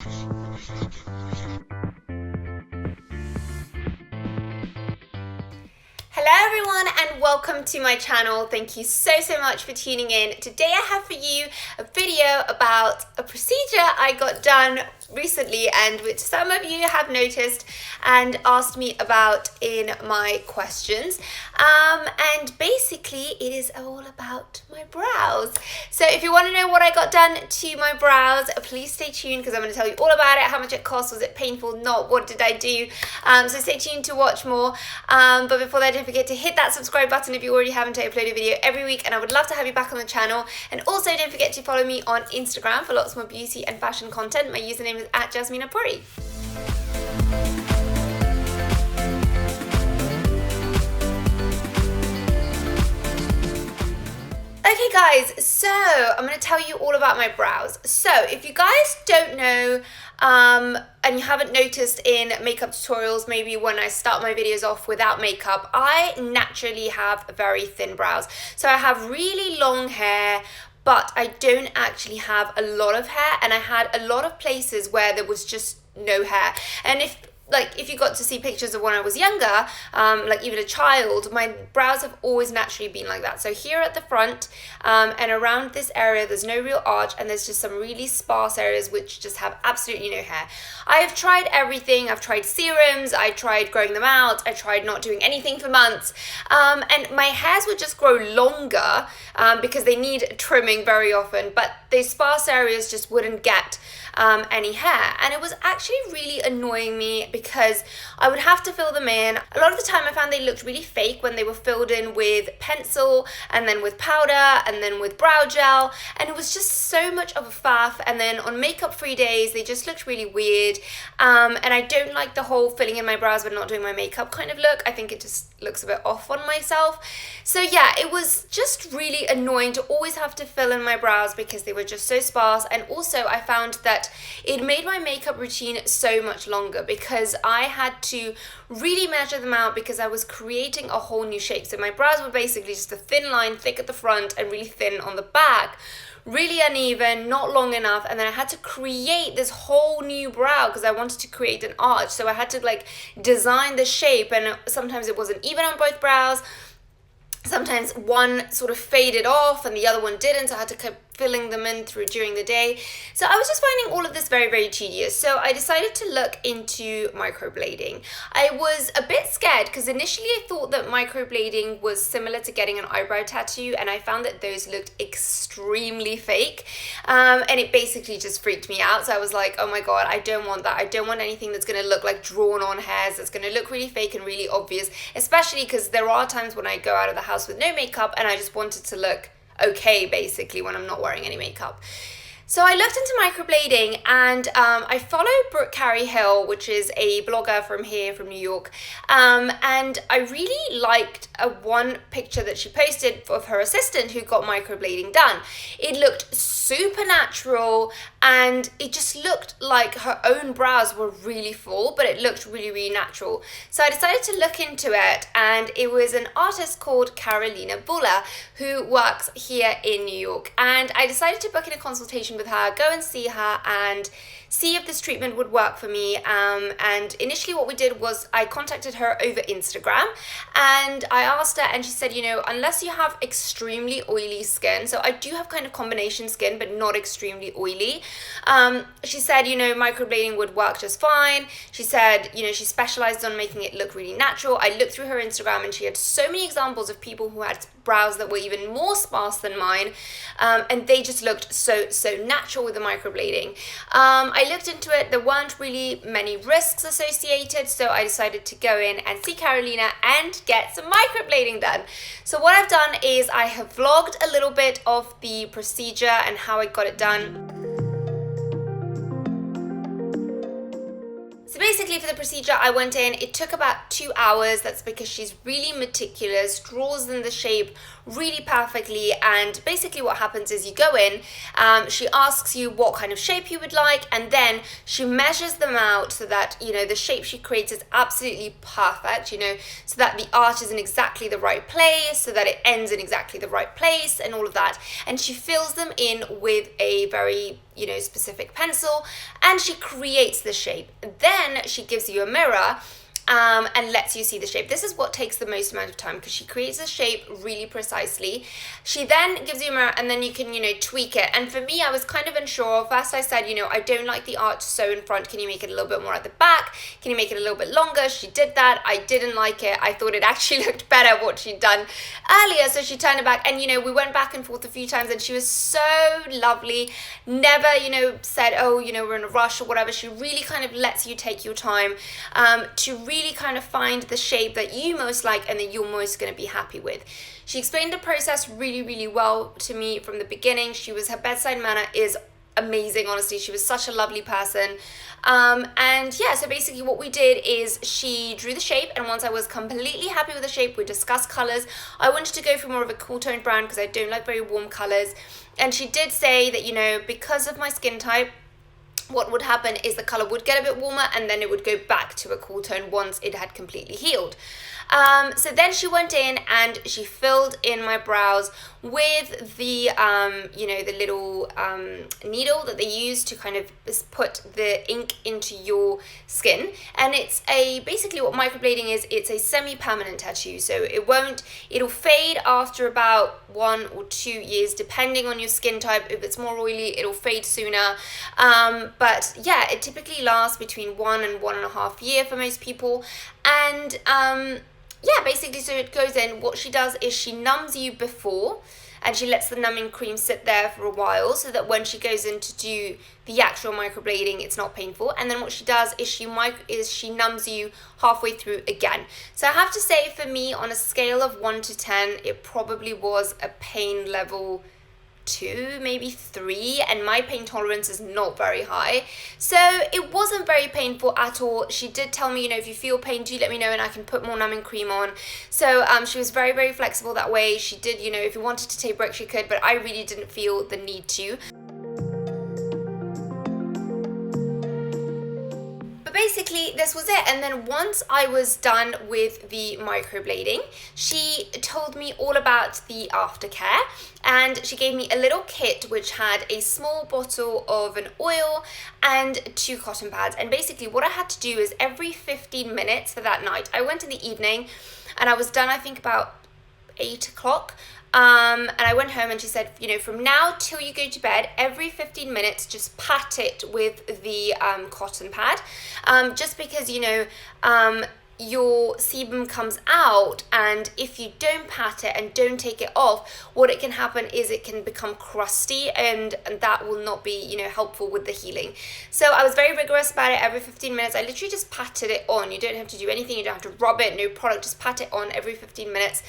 Hello everyone and welcome to my channel. Thank you so much for tuning in. Today I have for you a video about a procedure I got done recently and which some of you have noticed and asked me about in my questions. And basically it is all about my brows. So if you want to know what I got done to my brows, please stay tuned because I'm going to tell you all about it, how much it cost, was it painful, not, what did I do. So stay tuned to watch more. But before that, don't forget to hit that subscribe button if you already haven't. I upload a video every week and I would love to have you back on the channel. And also don't forget to follow me on Instagram for lots more beauty and fashion content. My username is @JASMINA PURI. Okay guys, so I'm going to tell you all about my brows. So if you guys don't know and you haven't noticed in makeup tutorials, maybe when I start my videos off without makeup, I naturally have very thin brows. So I have really long hair, but I don't actually have a lot of hair, and I had a lot of places where there was just no hair. And if you got to see pictures of when I was younger, like even a child, my brows have always naturally been like that. So here at the front and around this area, there's no real arch, and there's just some really sparse areas which just have absolutely no hair. I have tried everything. I've tried serums, I tried growing them out, I tried not doing anything for months, and my hairs would just grow longer because they need trimming very often, but these sparse areas just wouldn't get any hair, and it was actually really annoying me because I would have to fill them in. A lot of the time I found they looked really fake when they were filled in with pencil and then with powder and then with brow gel, and it was just so much of a faff. And then on makeup free days they just looked really weird, and I don't like the whole filling in my brows but not doing my makeup kind of look. I think it just looks a bit off on myself. So yeah, it was just really annoying to always have to fill in my brows because they were just so sparse. And also I found that it made my makeup routine so much longer because I had to really measure them out because I was creating a whole new shape. So my brows were basically just a thin line, thick at the front and really thin on the back, really uneven, not long enough, and then I had to create this whole new brow because I wanted to create an arch. So I had to like design the shape, and sometimes it wasn't even on both brows. Sometimes one sort of faded off and the other one didn't, so I had to keep filling them in through during the day. So I was just finding all of this very tedious. So I decided to look into microblading. I was a bit scared because initially I thought that microblading was similar to getting an eyebrow tattoo, and I found that those looked extremely fake, and it basically just freaked me out. So I was like, oh my god, I don't want that. I don't want anything that's going to look like drawn on hairs, that's going to look really fake and really obvious, especially because there are times when I go out of the house with no makeup and I just wanted to look okay basically when I'm not wearing any makeup. So I looked into microblading, and I follow Brooke Carey-Hill, which is a blogger from here, from New York, and I really liked one picture that she posted of her assistant who got microblading done. It looked super natural, and it just looked like her own brows were really full, but it looked really natural. So I decided to look into it, and it was an artist called Carolina Buller who works here in New York, and I decided to book in a consultation with her, go and see her and see if this treatment would work for me. And initially what we did was I contacted her over Instagram and I asked her, and she said, you know, unless you have extremely oily skin, so I do have kind of combination skin but not extremely oily, she said, you know, microblading would work just fine. She said, you know, she specialized on making it look really natural. I looked through her Instagram and she had so many examples of people who had brows that were even more sparse than mine, and they just looked so natural with the microblading. I looked into it. There weren't really many risks associated, so I decided to go in and see Carolina and get some microblading done. So what I've done is I have vlogged a little bit of the procedure and how I got it done. So basically basically for the procedure, I went in, it took about 2 hours. That's because she's really meticulous, draws in the shape really perfectly. And basically what happens is you go in, she asks you what kind of shape you would like, and then she measures them out so that, you know, the shape she creates is absolutely perfect, you know, so that the arch is in exactly the right place, so that it ends in exactly the right place and all of that. And she fills them in with a very, you know, specific pencil, and she creates the shape. Then she gives you a mirror and lets you see the shape. This is what takes the most amount of time, because she creates the shape really precisely. She then gives you a mirror, and then you can, you know, tweak it. And for me, I was kind of unsure. First I said, you know, I don't like the arch so in front. Can you make it a little bit more at the back? Can you make it a little bit longer? She did that. I didn't like it. I thought it actually looked better what she'd done earlier, so she turned it back. And, you know, we went back and forth a few times, and she was so lovely. Never, you know, said, oh, you know, we're in a rush or whatever. She really kind of lets you take your time to really kind of find the shape that you most like and that you're most going to be happy with. She explained the process really, really well to me from the beginning. Her bedside manner is amazing, honestly. She was such a lovely person. And yeah, so basically what we did is she drew the shape, and once I was completely happy with the shape, we discussed colors. I wanted to go for more of a cool toned brown because I don't like very warm colors. And she did say that, you know, because of my skin type, what would happen is the color would get a bit warmer, and then it would go back to a cool tone once it had completely healed. So then she went in and she filled in my brows with the, you know, the little needle that they use to kind of put the ink into your skin. And it's basically what microblading is, it's a semi-permanent tattoo. So it'll fade after about 1 or 2 years, depending on your skin type. If it's more oily, it'll fade sooner. But yeah, it typically lasts between 1 and 1.5 years for most people. And yeah, basically, so it goes in. What she does is she numbs you before, and she lets the numbing cream sit there for a while so that when she goes in to do the actual microblading, it's not painful. And then what she does is she numbs you halfway through again. So I have to say, for me, on a scale of 1 to 10, it probably was a pain level 2, maybe 3, and my pain tolerance is not very high, so it wasn't very painful at all. She did tell me, you know, if you feel pain, do let me know and I can put more numbing cream on. So she was very, very flexible that way. She did, you know, if you wanted to take breaks, she could, but I really didn't feel the need to. Basically, this was it. And then once I was done with the microblading, she told me all about the aftercare, and she gave me a little kit which had a small bottle of an oil and 2 cotton pads. And basically what I had to do is every 15 minutes for that night, I went in the evening and I was done, I think about 8 o'clock. And I went home, and she said, you know, from now till you go to bed, every 15 minutes, just pat it with the cotton pad, just because, you know, your sebum comes out, and if you don't pat it and don't take it off, what it can happen is it can become crusty, and that will not be, you know, helpful with the healing. So I was very rigorous about it. Every 15 minutes I literally just patted it on. You don't have to do anything, you don't have to rub it, no product, just pat it on every 15 minutes,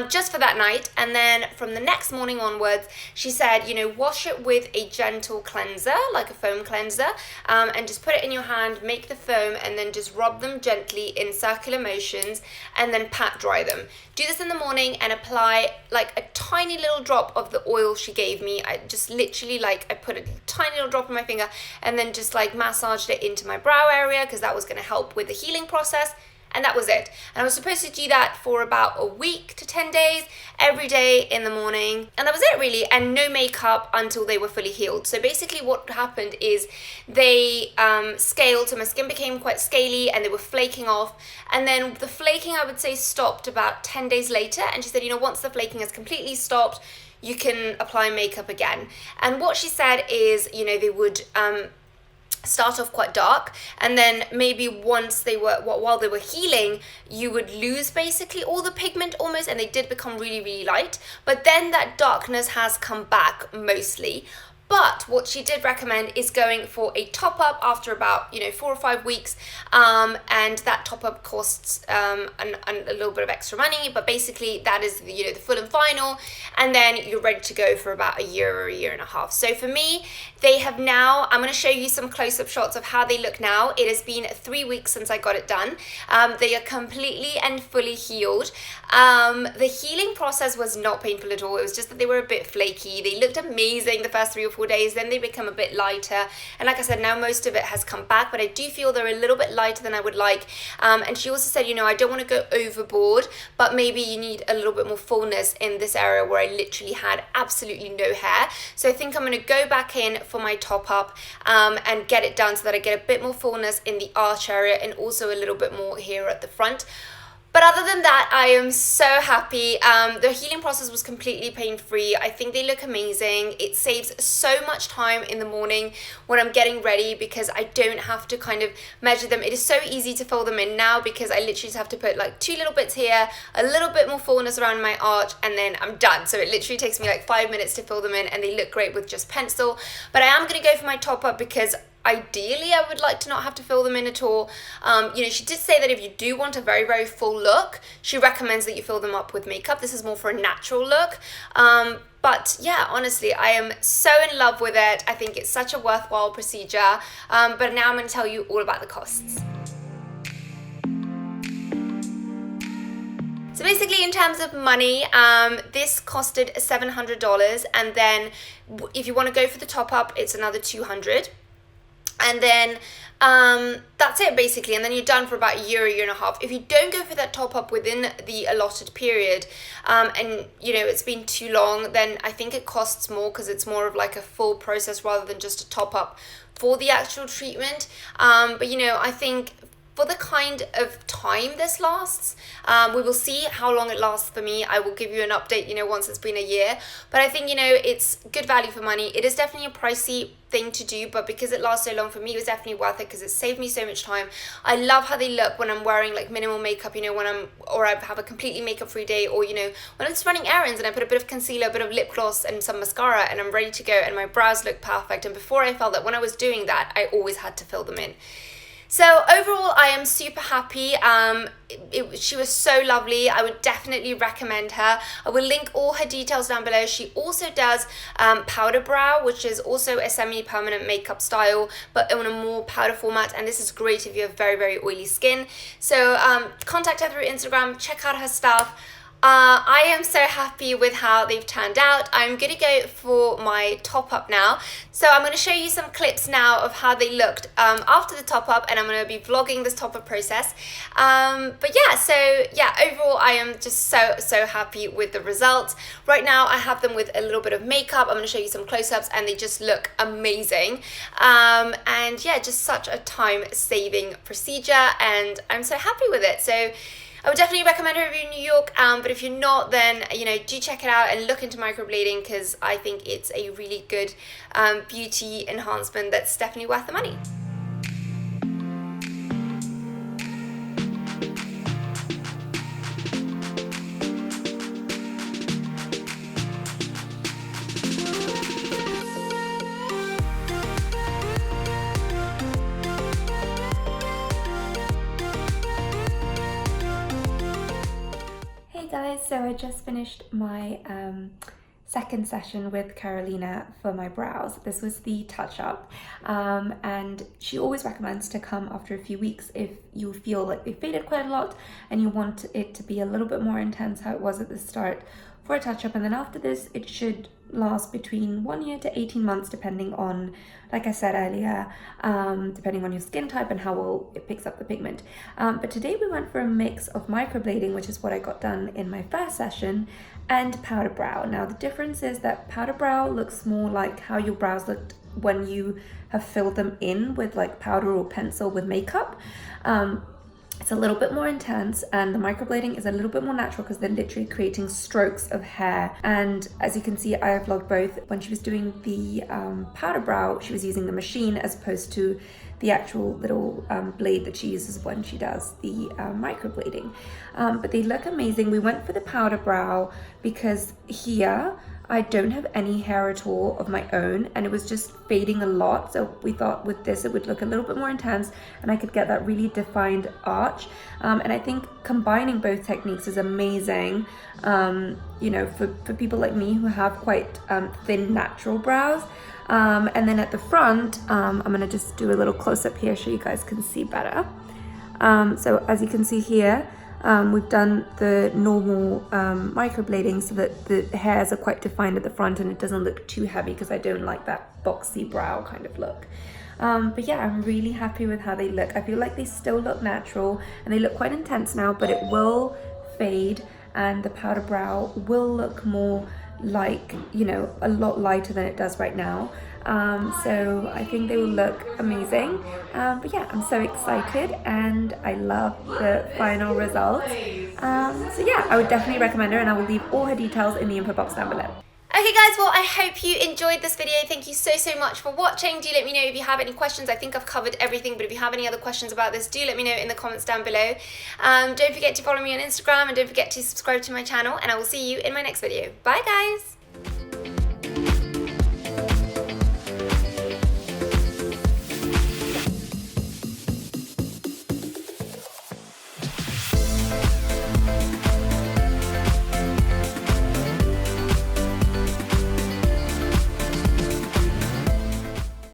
just for that night. And then from the next morning onwards, she said, you know, wash it with a gentle cleanser, like a foam cleanser, and just put it in your hand, make the foam, and then just rub them gently in circular motions, and then pat dry them. Do this in the morning and apply like a tiny little drop of the oil she gave me. I just literally, like, I put a tiny little drop on my finger and then just like massaged it into my brow area, because that was going to help with the healing process. And that was it. And I was supposed to do that for about a week to 10 days, every day in the morning. And that was it, really. And no makeup until they were fully healed. So basically what happened is they scaled, so my skin became quite scaly and they were flaking off. And then the flaking, I would say, stopped about 10 days later. And she said, you know, once the flaking has completely stopped, you can apply makeup again. And what she said is, you know, they would start off quite dark, and then maybe once they were, while they were healing, you would lose basically all the pigment almost, and they did become really, really light. But then that darkness has come back mostly. But what she did recommend is going for a top-up after about, you know, 4 or 5 weeks, and that top-up costs a little bit of extra money, but basically that is, you know, the full and final, and then you're ready to go for about a year or a year and a half. So for me, They have now, I'm going to show you some close-up shots of how they look now. It has been 3 weeks since I got it done. They are completely and fully healed. The healing process was not painful at all. It was just that they were a bit flaky. They looked amazing the first 3 or 4 days, then they become a bit lighter. And like I said, now most of it has come back, but I do feel they're a little bit lighter than I would like. And she also said, you know, I don't want to go overboard, but maybe you need a little bit more fullness in this area where I literally had absolutely no hair. So I think I'm going to go back in for my top up and get it done so that I get a bit more fullness in the arch area and also a little bit more here at the front. But other than that, I am so happy. The healing process was completely pain-free. I think they look amazing. It saves so much time in the morning when I'm getting ready because I don't have to kind of measure them. It is so easy to fill them in now because I literally just have to put like 2 little bits here, a little bit more fullness around my arch, and then I'm done. So it literally takes me like 5 minutes to fill them in, and they look great with just pencil. But I am going to go for my top up because ideally I would like to not have to fill them in at all. You know, she did say that if you do want a very, very full look, she recommends that you fill them up with makeup. This is more for a natural look. But yeah, honestly, I am so in love with it. I think it's such a worthwhile procedure. But now I'm going to tell you all about the costs. So basically, in terms of money, this costed $700, and then if you want to go for the top up, it's another $200. And then that's it basically, and then you're done for about a year and a half. If you don't go for that top up within the allotted period, and you know it's been too long, then I think it costs more because it's more of like a full process rather than just a top up for the actual treatment. But you know, I think for the kind of time this lasts, we will see how long it lasts for me. I will give you an update, you know, once it's been a year. But I think, you know, it's good value for money. It is definitely a pricey thing to do, but because it lasts so long, for me, it was definitely worth it because it saved me so much time. I love how they look when I'm wearing like minimal makeup, you know, when I have a completely makeup free day, or, you know, when I'm just running errands and I put a bit of concealer, a bit of lip gloss and some mascara and I'm ready to go and my brows look perfect. And before, I felt that when I was doing that, I always had to fill them in. So overall, I am super happy. She was so lovely. I would definitely recommend her. I will link all her details down below. She also does powder brow, which is also a semi-permanent makeup style, but on a more powder format. And this is great if you have very, very oily skin. So contact her through Instagram, check out her stuff. I am so happy with how they've turned out. I'm going to go for my top up now. So I'm going to show you some clips now of how they looked after the top up, and I'm going to be vlogging this top up process. But yeah, so yeah, overall I am just so happy with the results. Right now I have them with a little bit of makeup. I'm going to show you some close-ups and they just look amazing. And yeah, just such a time-saving procedure, and I'm so happy with it. So I would definitely recommend her if you're in New York, but if you're not, then, you know, do check it out and look into microblading because I think it's a really good beauty enhancement that's definitely worth the money. Guys, so I just finished my second session with Carolina for my brows. This was the touch-up, and she always recommends to come after a few weeks if you feel like they faded quite a lot and you want it to be a little bit more intense how it was at the start for a touch-up. And then after this, it should last between 1 year to 18 months depending on, like I said earlier, depending on your skin type and how well it picks up the pigment. But today we went for a mix of microblading, which is what I got done in my first session, and powder brow. Now the difference is that powder brow looks more like how your brows looked when you have filled them in with like powder or pencil with makeup. It's a little bit more intense, and the microblading is a little bit more natural because they're literally creating strokes of hair. And as you can see, I have vlogged both. When she was doing the powder brow, she was using the machine as opposed to the actual little blade that she uses when she does the microblading. But they look amazing. We went for the powder brow because here I don't have any hair at all of my own, and it was just fading a lot. So we thought with this it would look a little bit more intense and I could get that really defined arch. And I think combining both techniques is amazing, you know, for people like me who have quite thin natural brows. And then at the front, I'm gonna just do a little close up here so you guys can see better. So as you can see here, we've done the normal microblading so that the hairs are quite defined at the front and it doesn't look too heavy, because I don't like that boxy brow kind of look. But yeah, I'm really happy with how they look. I feel like they still look natural and they look quite intense now, but it will fade and the powder brow will look more like, you know, a lot lighter than it does right now. So I think they will look amazing. But yeah, I'm so excited and I love the final results. So yeah, I would definitely recommend her, and I will leave all her details in the info box down below. Okay guys, well I hope you enjoyed this video. Thank you so much for watching. Do let me know if you have any questions. I think I've covered everything, but if you have any other questions about this, do let me know in the comments down below. Don't forget to follow me on Instagram and don't forget to subscribe to my channel, and I will see you in my next video. Bye guys!